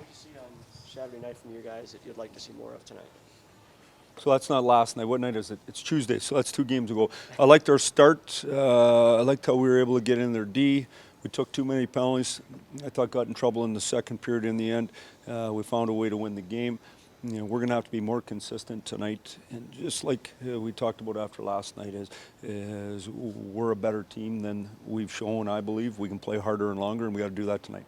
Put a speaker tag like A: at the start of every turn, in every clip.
A: What did you see on Saturday night from you guys that you'd like to see more of tonight?
B: So that's not last night. What night is it? It's Tuesday, so that's 2 games ago. I liked our start. I liked how we were able to get in their D. We took too many penalties. I thought got in trouble in the second period in the end. We found a way to win the game. We're going to have to be more consistent tonight. And just like we talked about after last night, is we're a better team than we've shown, I believe. We can play harder and longer, and we got to do that tonight.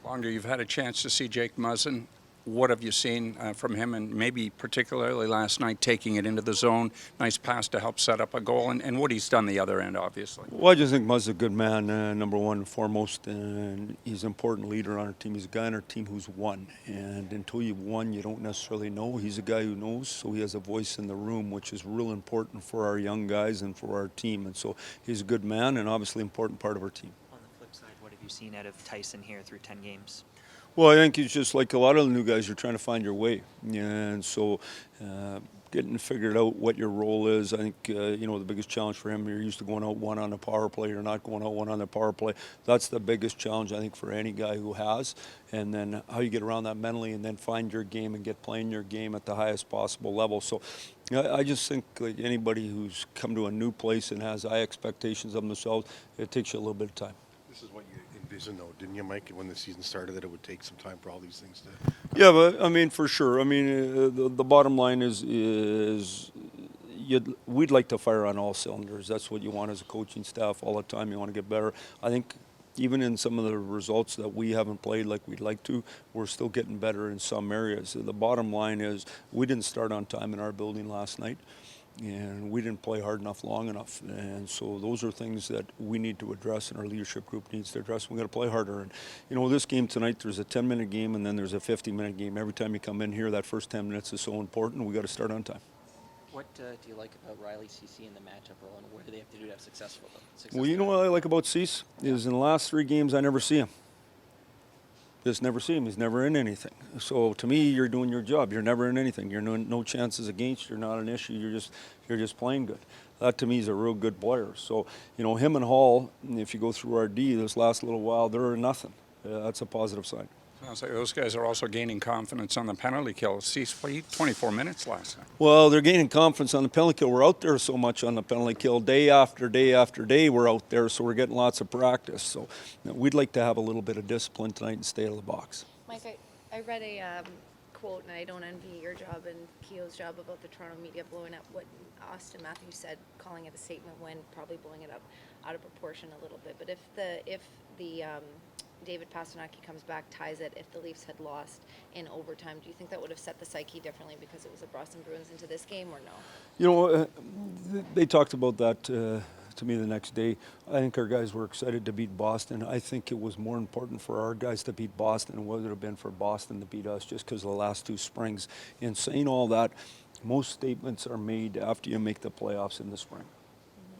C: Longer, you've had a chance to see Jake Muzzin. What have you seen from him, and maybe particularly last night taking it into the zone? Nice pass to help set up a goal, and what he's done the other end, obviously.
B: Well, I just think Muzz is a good man, number one and foremost, and he's an important leader on our team. He's a guy on our team who's won, and until you've won, you don't necessarily know. He's a guy who knows, so he has a voice in the room, which is real important for our young guys and for our team. And so he's a good man and obviously an important part of our team.
D: On the flip side, what have you seen out of Tyson here through 10 games?
B: Well, I think he's just like a lot of the new guys. You're trying to find your way, and so getting figured out what your role is. I think the biggest challenge for him. You're used to going out one on the power play. You're not going out one on the power play. That's the biggest challenge I think for any guy who has. And then how you get around that mentally, and then find your game and get playing your game at the highest possible level. So I just think like anybody who's come to a new place and has high expectations of themselves, it takes you a little bit of time.
E: This is what you envisioned, though, didn't you, Mike, when the season started, that it would take some time for all these things to...
B: Yeah, but I mean, for sure. I mean, the bottom line is we'd like to fire on all cylinders. That's what you want as a coaching staff all the time. You want to get better. I think even in some of the results that we haven't played like we'd like to, we're still getting better in some areas. The bottom line is we didn't start on time in our building last night, and we didn't play hard enough long enough. And so those are things that we need to address and our leadership group needs to address. We've got to play harder. And, this game tonight, there's a 10-minute game and then there's a 50-minute game. Every time you come in here, that first 10 minutes is so important. We got to start on time.
A: What do you like about Riley CC in the matchup role, and what do they have to do to have success?
B: Well, you know what I like about Cease is in the last 3 games, I never see him. Just never see him. He's never in anything. So to me, you're doing your job. You're never in anything. You're no chances against. You're not an issue. You're just playing good. That to me is a real good player. So him and Hall, if you go through our D this last little while, they're nothing. That's a positive sign.
C: Sounds like those guys are also gaining confidence on the penalty kill. Cease played 24 minutes last night.
B: Well, they're gaining confidence on the penalty kill. We're out there so much on the penalty kill. Day after day after day we're out there, so we're getting lots of practice. So we'd like to have a little bit of discipline tonight and stay out of the box.
F: Mike, I read a quote, and I don't envy your job and Keogh's job about the Toronto media blowing up what Austin Matthews said, calling it a statement win, probably blowing it up out of proportion a little bit. But if the David Pastrnak comes back, ties it, if the Leafs had lost in overtime, do you think that would have set the psyche differently because it was the Boston Bruins into this game, or no?
B: They talked about that to me the next day. I think our guys were excited to beat Boston. I think it was more important for our guys to beat Boston than what it would have been for Boston to beat us, just because of the last 2 springs. In saying all that, most statements are made after you make the playoffs in the spring.